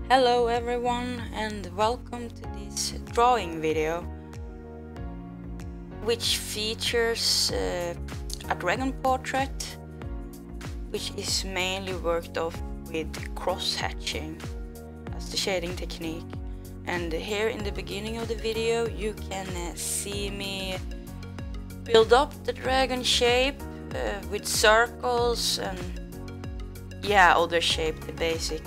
Hello everyone and welcome to this drawing video, which features a dragon portrait which is mainly worked off with cross-hatching as the shading technique. And here in the beginning of the video you can see me build up the dragon shape with circles and other shape, the basic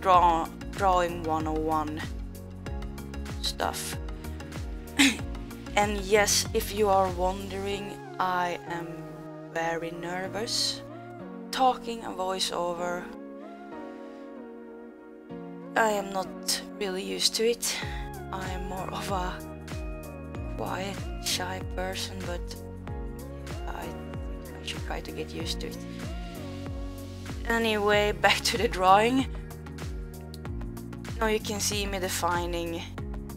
drawing 101 stuff. And yes, if you are wondering, I am very nervous talking a voiceover. I am not really used to it. I am more of a quiet, shy person, but I think I should try to get used to it. Anyway, back to the drawing. Now you can see me defining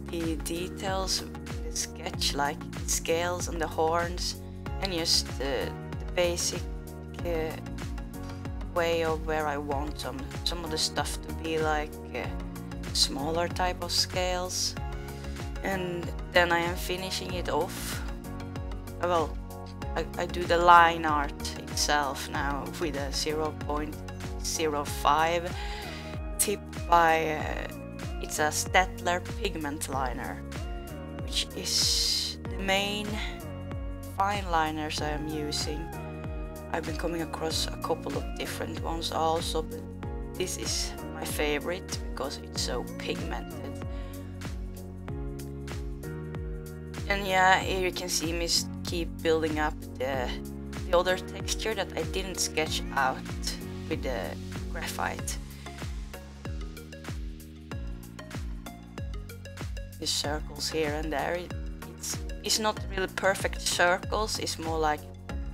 the details in the sketch, like the scales and the horns, and just the basic way of where I want some of the stuff to be, like smaller type of scales. And then I am finishing it off. Well, I do the line art itself now with a 0.05 tip by it's a Steadtler Pigmentliner, which is the main fineliners I am using. I've been coming across a couple of different ones also, but this is my favorite because it's so pigmented. And yeah, here you can see me keep building up the other texture that I didn't sketch out with the graphite. The circles here and there, it's not really perfect circles, it's more like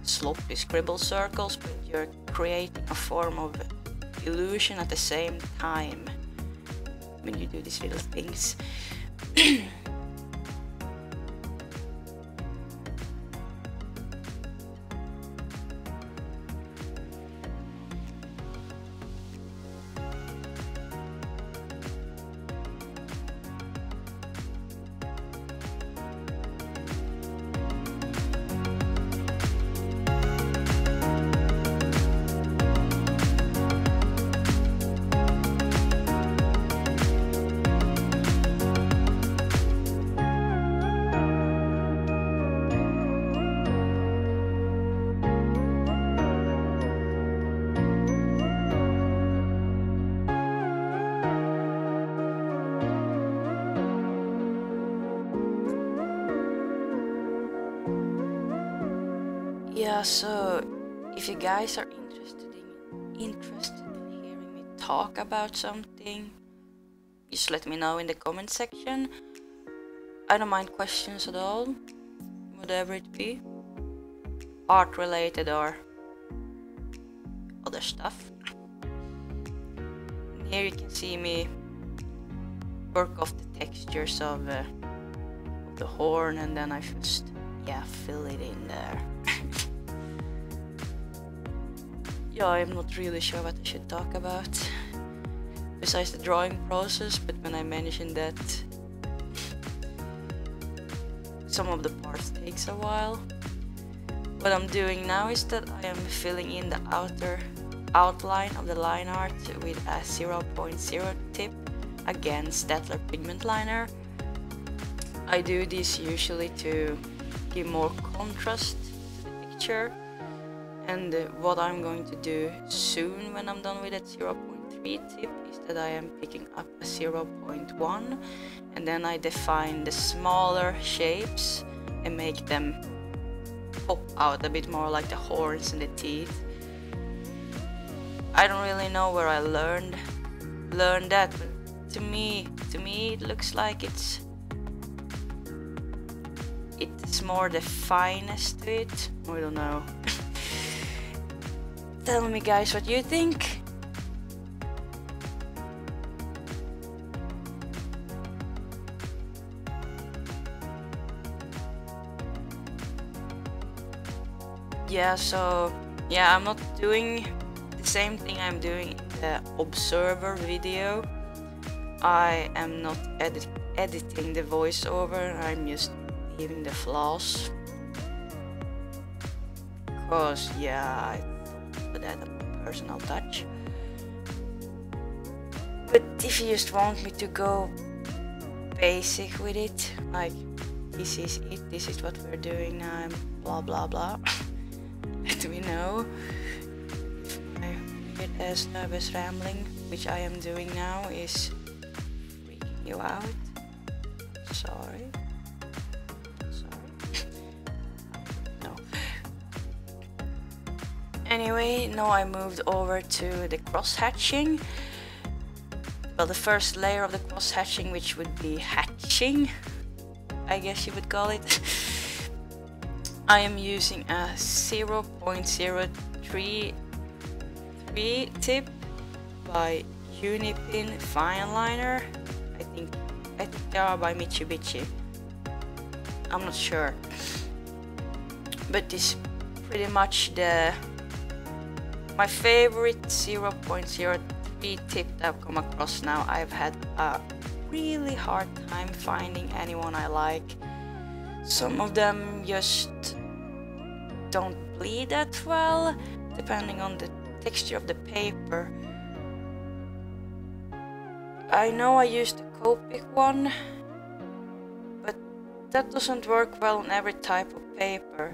sloppy scribble circles, but you're creating a form of illusion at the same time when you do these little things. Yeah, so if you guys are interested in hearing me talk about something, just let me know in the comment section. I don't mind questions at all, whatever it be, art related or other stuff. And here you can see me work off the textures of the horn, and then I just fill it in there. Yeah, I'm not really sure what I should talk about besides the drawing process, but when I mentioned that some of the parts takes a while, what I'm doing now is that I am filling in the outer outline of the line art with a 0.0 tip, again Steadtler Pigmentliner. I do this usually to give more contrast to the picture. And what I'm going to do soon when I'm done with that 0.3 tip is that I am picking up a 0.1 and then I define the smaller shapes and make them pop out a bit more, like the horns and the teeth. I don't really know where I learned that, but to me it looks like it's more the finest to it. I don't know. Tell me guys what you think. Yeah, so I'm not doing the same thing I'm doing the observer video. I am not editing the voiceover, I'm just leaving the flaws. Because yeah, I thought that a personal touch. But if you just want me to go basic with it, like this is it, this is what we're doing now, and blah blah blah, let me know. If my weird ass nervous rambling, which I am doing now, is freaking you out, sorry. No. Anyway, now I moved over to the cross hatching. Well, the first layer of the cross hatching, which would be hatching, I guess you would call it. I am using a 0.033 tip by Uni-Pin fineliner. I think they are by Mitsubishi. I'm not sure, but this is pretty much my favorite 0.033 tip that I've come across now. I've had a really hard time finding anyone I like. Some of them just don't bleed that well, depending on the texture of the paper. I know I used the Copic one, but that doesn't work well on every type of paper.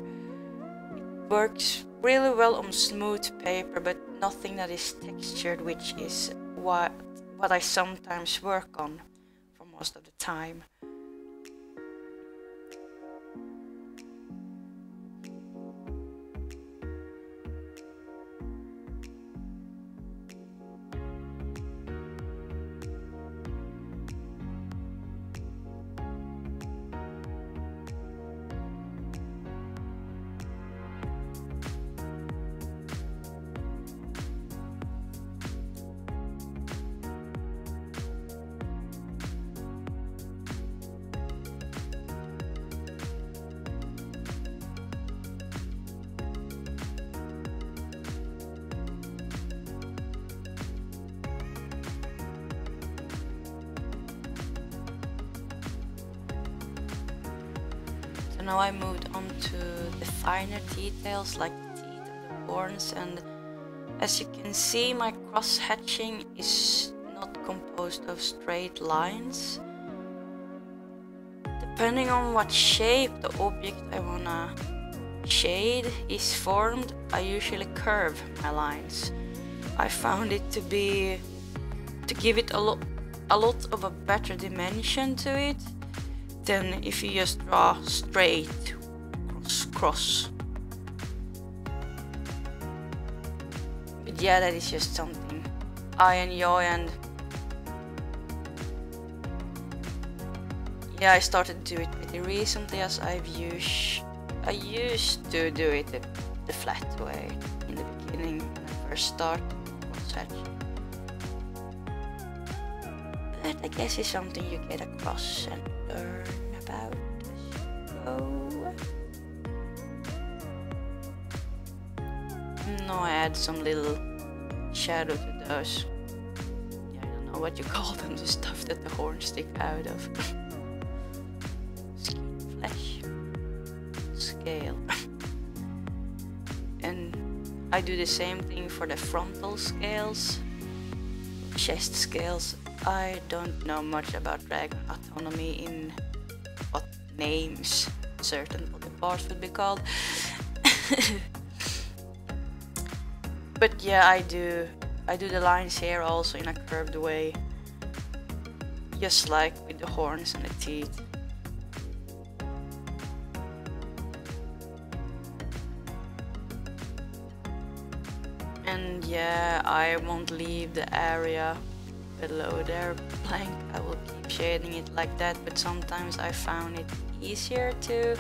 It works really well on smooth paper, but nothing that is textured, which is what I sometimes work on for most of the time. Now I moved on to the finer details like the teeth and the horns, and as you can see, my cross hatching is not composed of straight lines. Depending on what shape the object I wanna shade is formed, I usually curve my lines. I found it to give it a lot of a better dimension to it than if you just draw straight cross. But yeah, that is just something I enjoy, and yeah, I started to do it pretty recently, as I used to do it the flat way in the beginning when I first started cross hatching. But I guess it's something you get across and learn about as you go. No, I add some little shadow to those. Yeah, I don't know what you call them, the stuff that the horns stick out of. Skin, flesh, scale. And I do the same thing for the frontal scales, chest scales. I don't know much about dragon autonomy in what names certain body parts would be called. But yeah, I do the lines here also in a curved way, just like with the horns and the teeth. And yeah, I won't leave the area below there blank. I will keep shading it like that, but sometimes I found it easier to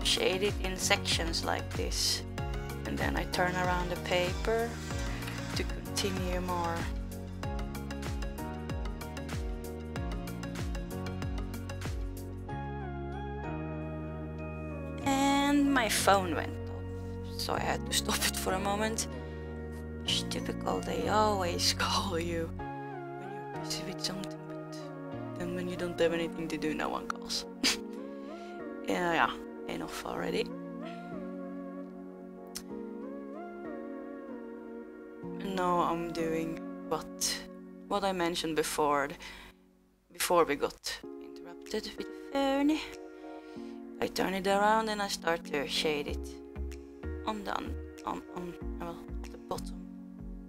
shade it in sections like this, and then I turn around the paper to continue more. And my phone went off, so I had to stop it for a moment. much. Typical, they always call you when you're busy with something, but then when you don't have anything to do, no one calls. Yeah, enough already. Now I'm doing what I mentioned before we got interrupted with the phone. I turn it around and I start to shade it on the bottom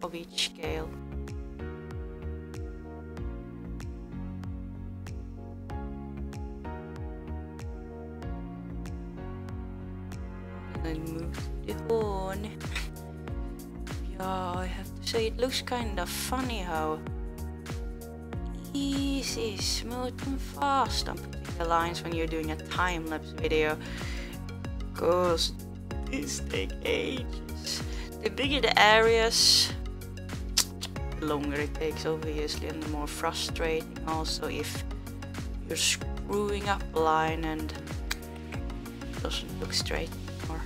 of each scale. And I move to the horn. Yeah, I have to say it looks kind of funny how easy, smooth and fast I'm putting the lines when you're doing a time-lapse video, because these take ages. The bigger the areas, the longer it takes obviously, and the more frustrating also if you're screwing up a line and it doesn't look straight anymore.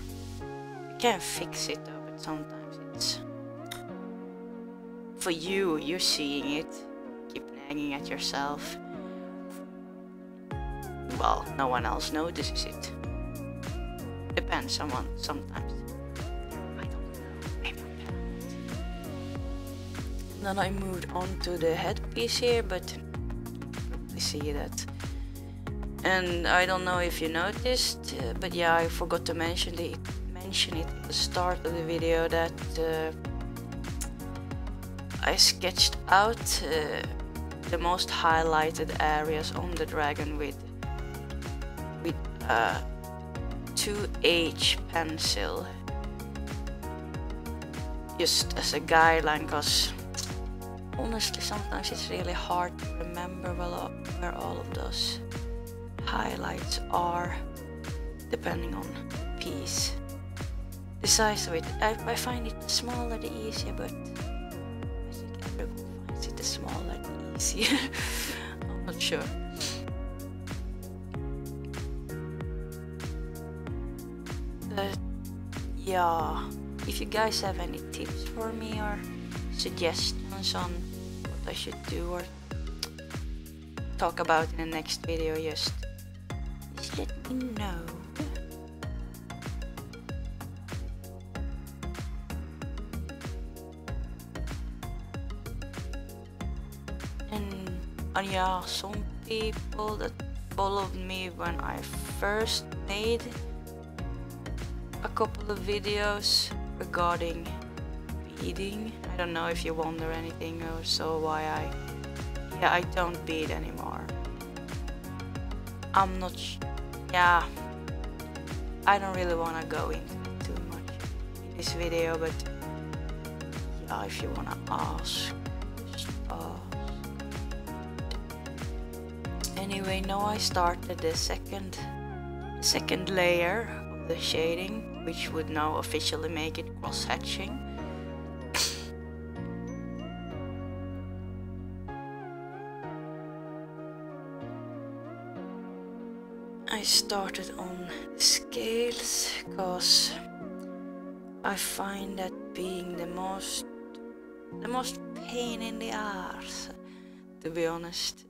You can fix it though, but sometimes it's for you're seeing it, keep nagging at yourself. Well, no one else notices it. Depends on one sometimes. I don't know, maybe I'm paranoid. Then I moved on to the headpiece here, but you can probably see that. And I don't know if you noticed, but yeah, I forgot to mention it at the start of the video that I sketched out the most highlighted areas on the dragon with 2H pencil, just as a guideline, because honestly sometimes it's really hard to remember where all of those highlights are depending on the piece. The size of it, I find it the smaller the easier, but I think everyone finds it the smaller the easier. I'm not sure. But yeah, if you guys have any tips for me or suggestions on what I should do or talk about in the next video, just let me know. And yeah, some people that followed me when I first made a couple of videos regarding beading. I don't know if you wonder anything or so why I don't bead anymore. I'm not I don't really want to go into it too much in this video, but yeah, if you want to ask, just ask. Anyway, now I started the second layer of the shading, which would now officially make it cross-hatching. I started on the scales because I find that being the most pain in the arse, to be honest.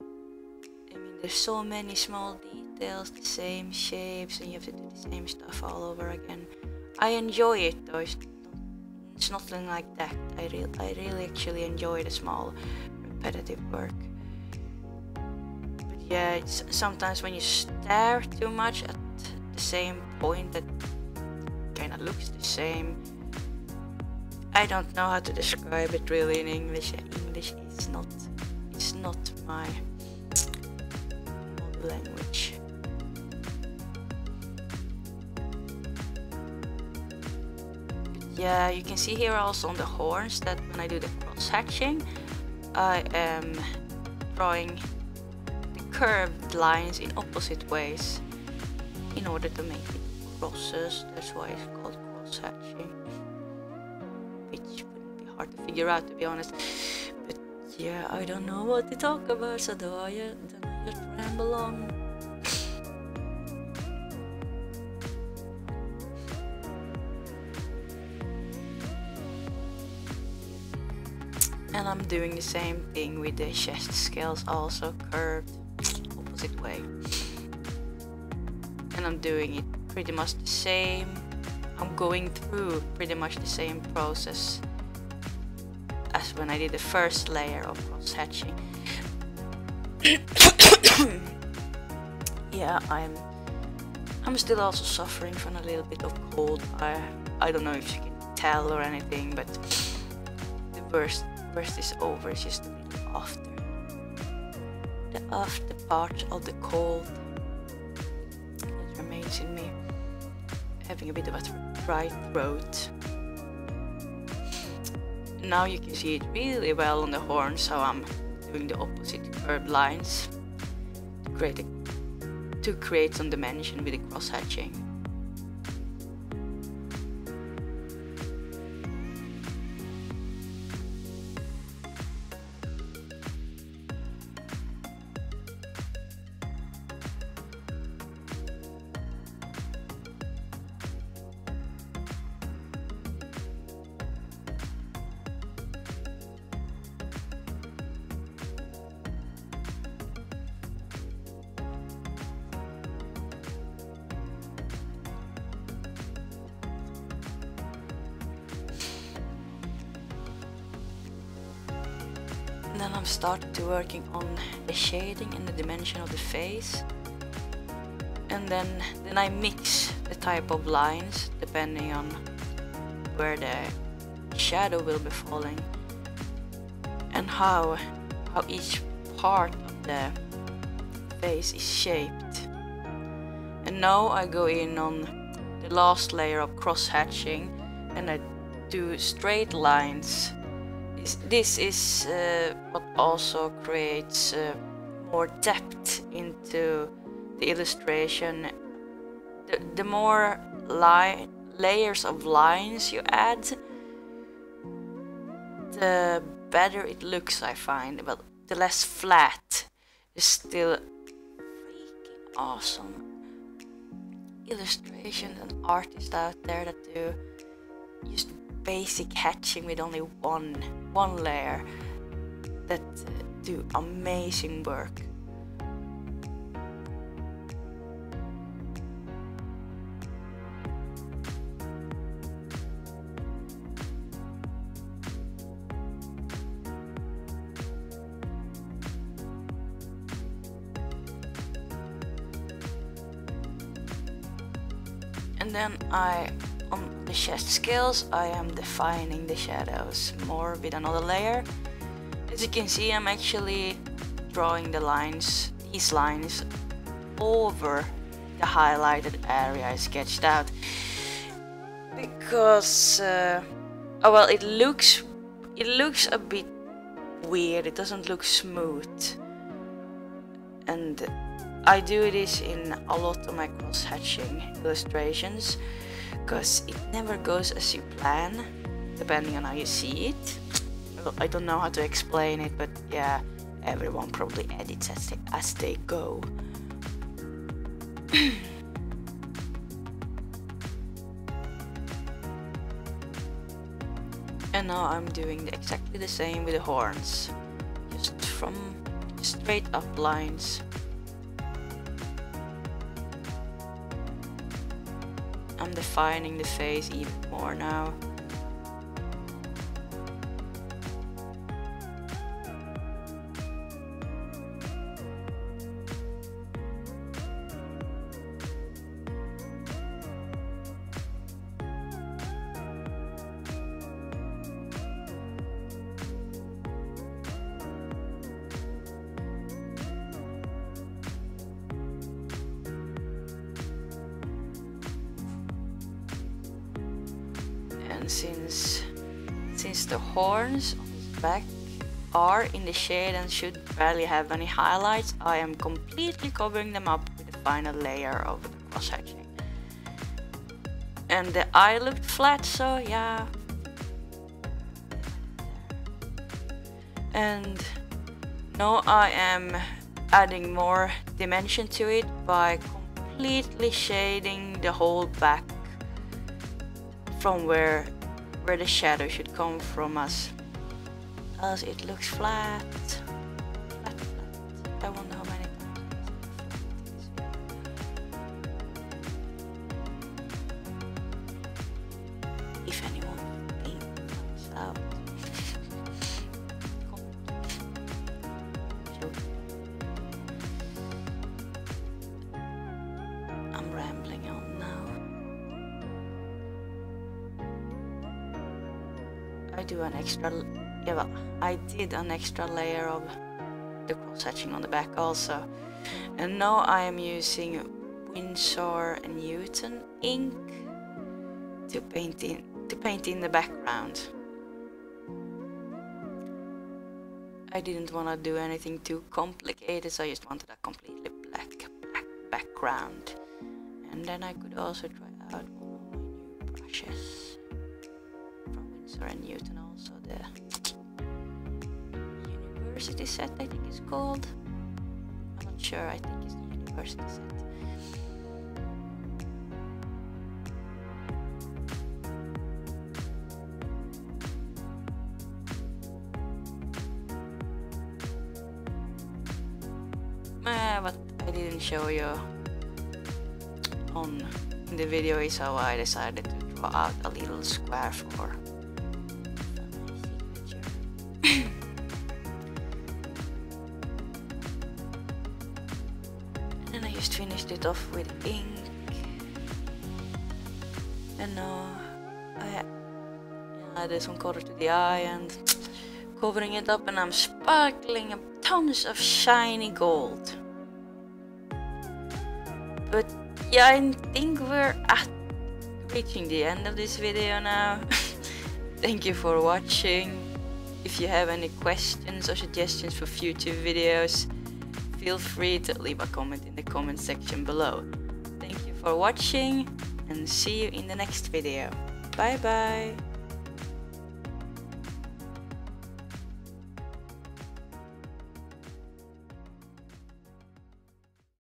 I mean, there's so many small details, the same shapes, and you have to do the same stuff all over again. I enjoy it though, it's nothing like that. I really actually enjoy the small repetitive work. But yeah, it's sometimes when you stare too much at the same point that kinda looks the same. I don't know how to describe it really in English. English is not my language. Yeah, you can see here also on the horns that when I do the cross hatching, I am drawing the curved lines in opposite ways in order to make it crosses. That's why it's called cross hatching, which wouldn't be hard to figure out, to be honest. But yeah, I don't know what to talk about, so do I just ramble on. And I'm doing the same thing with the chest scales, also curved opposite way. And I'm doing it pretty much the same. I'm going through pretty much the same process as when I did the first layer of cross hatching. Yeah, I'm still also suffering from a little bit of cold. I don't know if you can tell or anything, but the worst is over. It's just a little after. The after part of the cold that remains in me. Having a bit of a dry throat. Now you can see it really well on the horn, so I'm doing the opposite curved lines to create some dimension with the cross hatching. Then I'm starting to working on the shading and the dimension of the face, and then I mix the type of lines depending on where the shadow will be falling and how each part of the face is shaped. And now I go in on the last layer of cross hatching and I do straight lines. This is what also creates more depth into the illustration. The more layers of lines you add, the better it looks, I find. But the less flat is still freaking awesome. Illustrations and artists out there that do just basic hatching with only one layer that do amazing work. And then on the chest scales, I am defining the shadows more with another layer. As you can see, I'm actually drawing these lines over the highlighted area I sketched out, because well, it looks a bit weird. It doesn't look smooth, and I do this in a lot of my cross hatching illustrations, because it never goes as you plan, depending on how you see it. I don't know how to explain it, but yeah, everyone probably edits as they go. And now I'm doing exactly the same with the horns, just from straight up lines. I'm defining the face even more now. And since the horns on his back are in the shade and should barely have any highlights, I am completely covering them up with the final layer of the cross hatching. And the eye looked flat, so yeah. And now I am adding more dimension to it by completely shading the whole back from where the shadow should come from, as else it looks flat. I wonder how many times if anyone finds out. I'm rambling on now. I do an extra, yeah, well, I did an extra layer of the cross hatching on the back also, and now I am using Winsor Newton ink to paint in the background. I didn't want to do anything too complicated, so I just wanted a completely black background. And then I could also try out one of my new brushes from Winsor Newton, also the University set, I think it's called. I'm not sure, I think it's the University set. What I didn't show you in the video is how I decided to draw out a little square for my signature. And then I just finished it off with ink. And now I added some color to the eye and covering it up, and I'm sparkling tons of shiny gold. But yeah, I think we're reaching the end of this video now. Thank you for watching. If you have any questions or suggestions for future videos, feel free to leave a comment in the comment section below. Thank you for watching and see you in the next video. Bye bye!